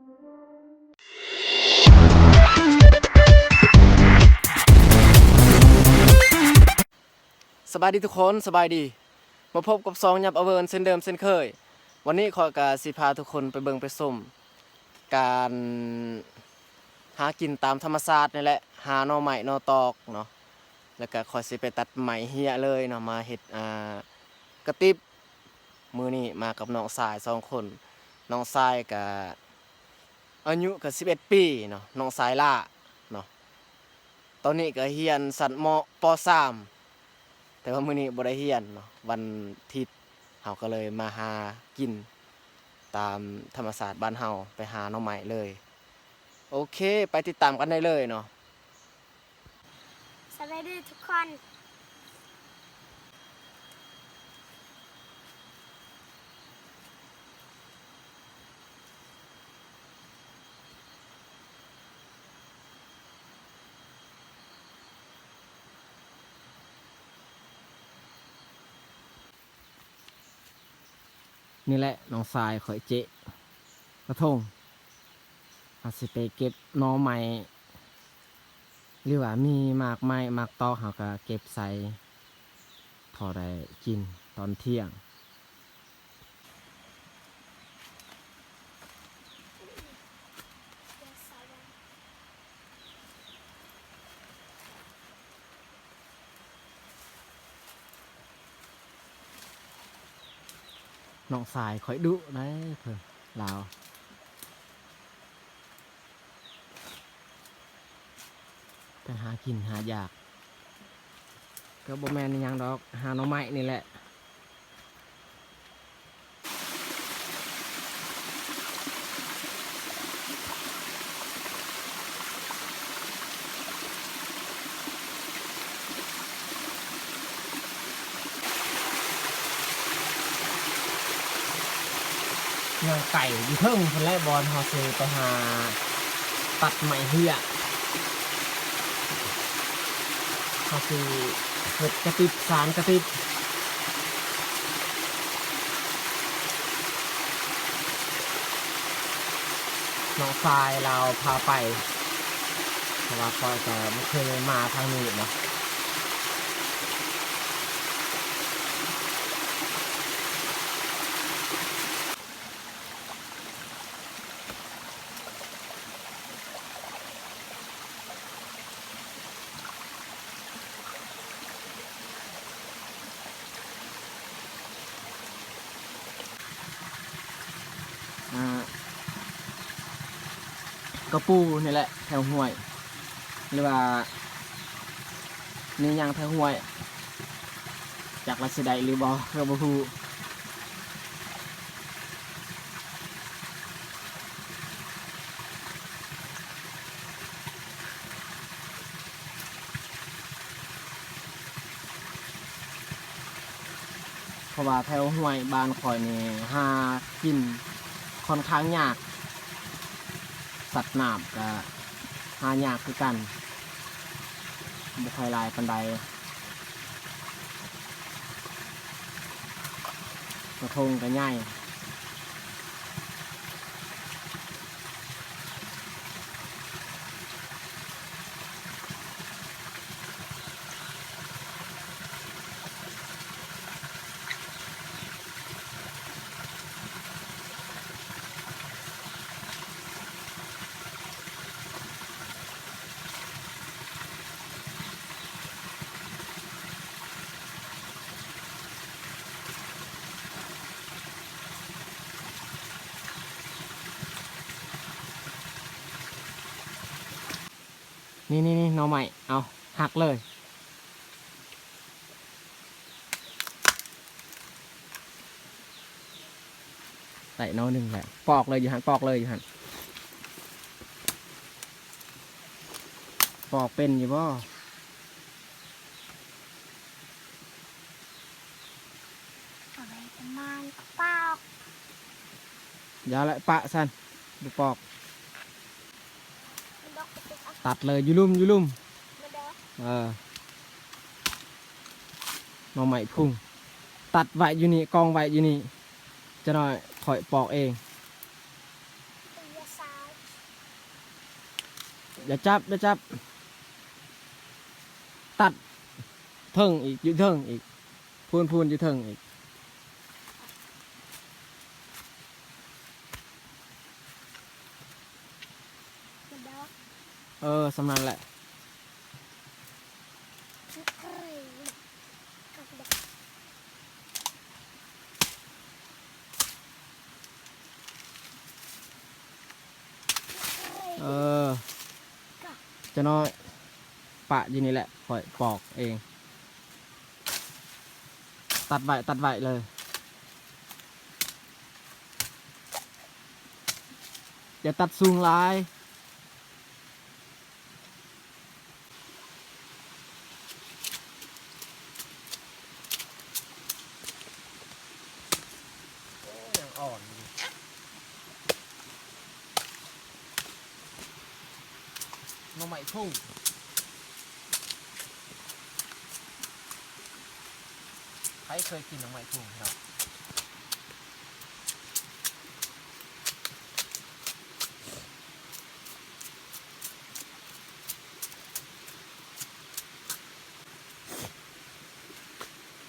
สบายดีทุกคนสบายดีมาพบกับซองยับอเวิร์นเส้นเดิมเส้นเคยวันนี้ขอกาสิพาทุกคนไปเบิ่งไปส้มการหากินตามธรรมชาตินี่แหละหาหน่อไม้หน่อตอกเนาะแล้วก็คอยสิไปตัดไหมเฮียเลยเนาะมาเฮ็ดกระติบมือนี้มากับน้องสาย2คนน้องสายก็อายุก็11ปีเนาะน้องสายล่าเนาะตอนนี้ก็เรียนชั้นมป.3 แต่ว่ามื้อนี้บ่ได้เรียนเนาะวันอาทิตย์เฮาก็เลยมาหากินตามธรรมศาสตร์บ้านเฮาไปหาหน่อไม้เลยโอเคไปติดตามกันได้เลยเนาะสวัสดีทุกคนนี่แหละน้องทรายข่อยเจ๊กระทงอาจสิไปเก็บหน่อไม้หรือว่ามีหมากไม้หมากตอกเฮาก็เก็บใส่พอได้กินตอนเที่ยงน้องสายข่อยดุได้เพิ่นลาวไปหากินหายากก็บ่แม่นอิหยังดอกหาหน่อไม้นี่แหละย่างไก่อยู่เทิงคนแรกบอลเฮาสิไปหาตัดไม้เหี้ยเฮาสิเฮ็ดกระติบสารกระติบน้องทรายเราพาไปเพราะว่าคอยจะไม่เคยมาทางนี้เนาะกระปูนี่แหละแถวห้วยหรือว่านี่ยังแถวห้วยจากราชใดหรือบ่เราบ่ฮู้เพราะว่าแถวห้วยบ้านข่อยนี่หากินค่อนข้างยากสัตว์น้ำก็หายากคือกันบ่ค่อยหลายปานใดกระทงก็ใหญ่นี่หน่อไม้เอาหักเลยใส่หน่อหนึ่งแหละปอกเลยอยู่หันปอกเลยอยู่หันปอกเป็นอยู่บ่ เอาไปประมาณเปล่า อย่าละปะสันดูปอก ดอกกระติกเอา ตัดเลยอยู่ลุ่มมาเด้อ หน่อไม้พุ่งตัดไว้อยู่นี่กองไว้อยู่นี่จะหน่อยถอยปอกเอง ตียาซาว อย่าจับตัดเทิงอีกอยู่เทิงอีกพูนอยู่เทิงอีกมันดอก สำนันแหละ เอ้ยเอาไปดอก เออจะน้อยปะอยู่นี่แหละคอยปอกเองตัดใบเลยอย่าตัดสูงหลายยังอ่อนน้องใหม่ทุ่งใครเคยกินน้องใหม่ทุ่งครับ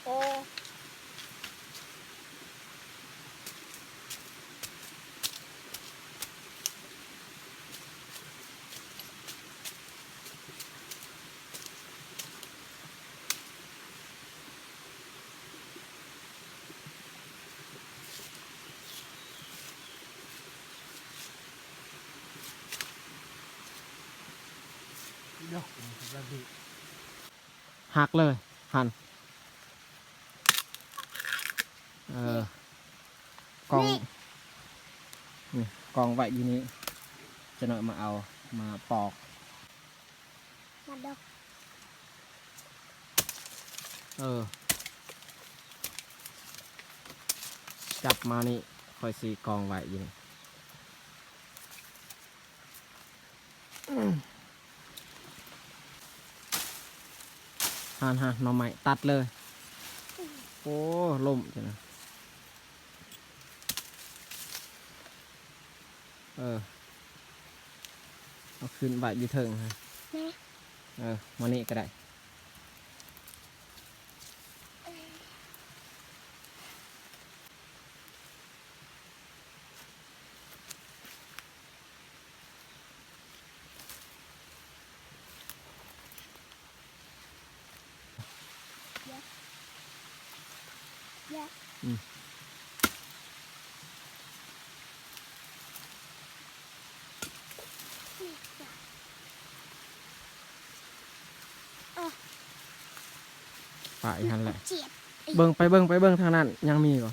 โอ้หักเลยหั่นกองนี่กองไว้อยู่นี้จะหน่อยมาเอามาปอก มันดอก จับมานี่คอยสีกองไว้อยู่นี่หั่นหน่อไม้ตัดเลยโอ้ล่มจังนะเอาขึ้นใบอยู่เถิงฮะ แม่ มานี่ก็ได้ยะ อืม นี่จ้ะ ป่าอีกทันแหละ เจ็บ เบิ่งไปเบิ่งทางนั้นยังมีก่อ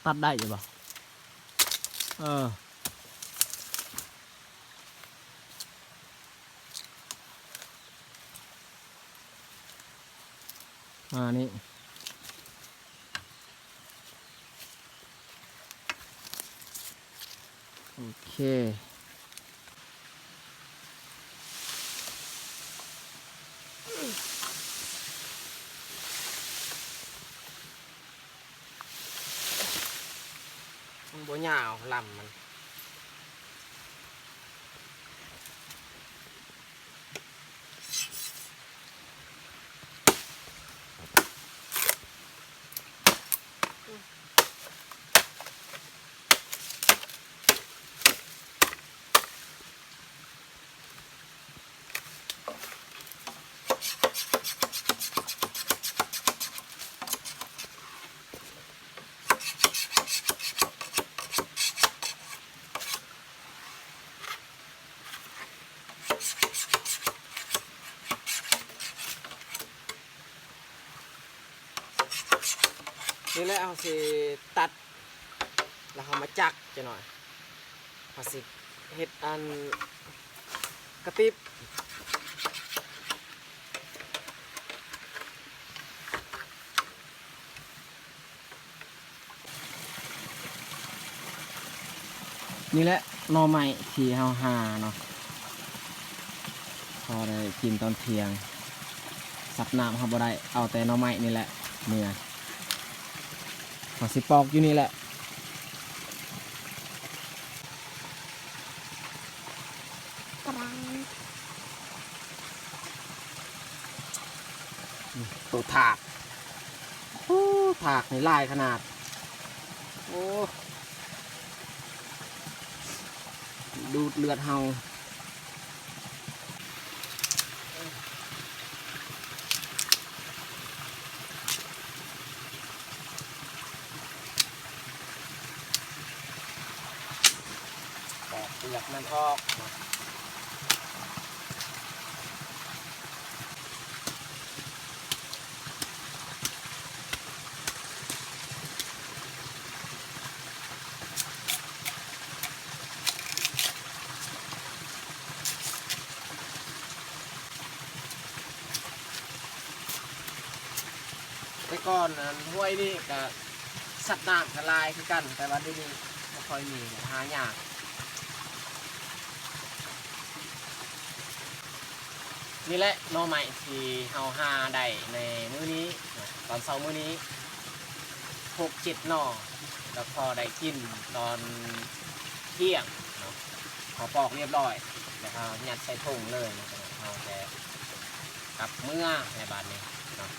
ตัดได้อยู่ป่ะมานี่โอเคมันบ่ยาวลำมันนี่แหละเอาสิตัดแล้วเอามาจักจะหน่อยเอาสิเฮ็ดอันกระติบนี่แหละหน่อไม้ที่เฮาหาเนาะพอได้กินตอนเที่ยงสับน้ำเฮาบ่ได้เอาแต่หน่อไม้นี่แหละเมื่อ เขาสิปอกอยู่นี่แหละกลาง ตัวถากโอ้ถากนี่ลายขนาดโอ้ดูดเลือดเฮาปอกเปลือกมันออกแต่ก่อนห้วยนี่ก็สัตว์น้ำกับลายคือกันแต่ว่าเดี๋ยวนี้ไม่ค่อยมีหายากนี่แหละหน่อใหม่ที่เฮาหาได้ในมื้อนี้ตอนเช้ามื้อนี้6-7 หน่อแล้วพอได้กินตอนเที่ยงเนาะพอปอกเรียบร้อยแล้วเอายัดใส่ถุงเลยนะครับเอาแต่กลับเมื่อในบ้านนี้เนาะ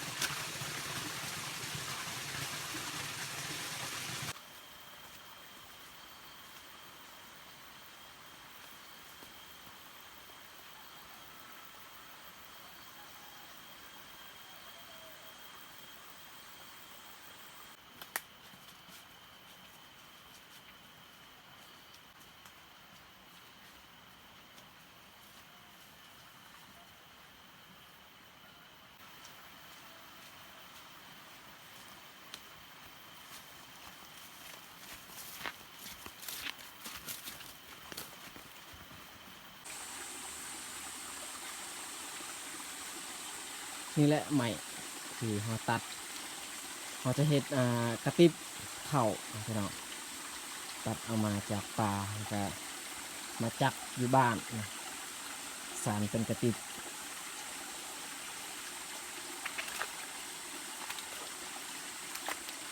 นี่แหละใหม่คือเราตัดเราจะเห็ดกระติบเข่าพี่น้องตัดเอามาจากป่าแล้วก็มาจักอยู่บ้านนะสารเป็นกระติบ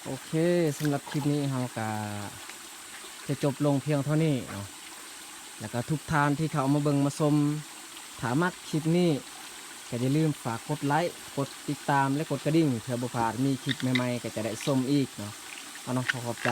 โอเคสำหรับคลิปนี้เราก็จะจบลงเพียงเท่านี้เนาะแล้วก็ทุกท่านที่เขามาเบิ่งมาชมถามักคลิปนี้ก็อย่าลืมฝากกดไลค์กดติดตามและกดกระดิ่งเพื่อบ่พลาดมีคลิปใหม่ๆก็จะได้ชมอีกเนาะเอาเนาะขอบใจ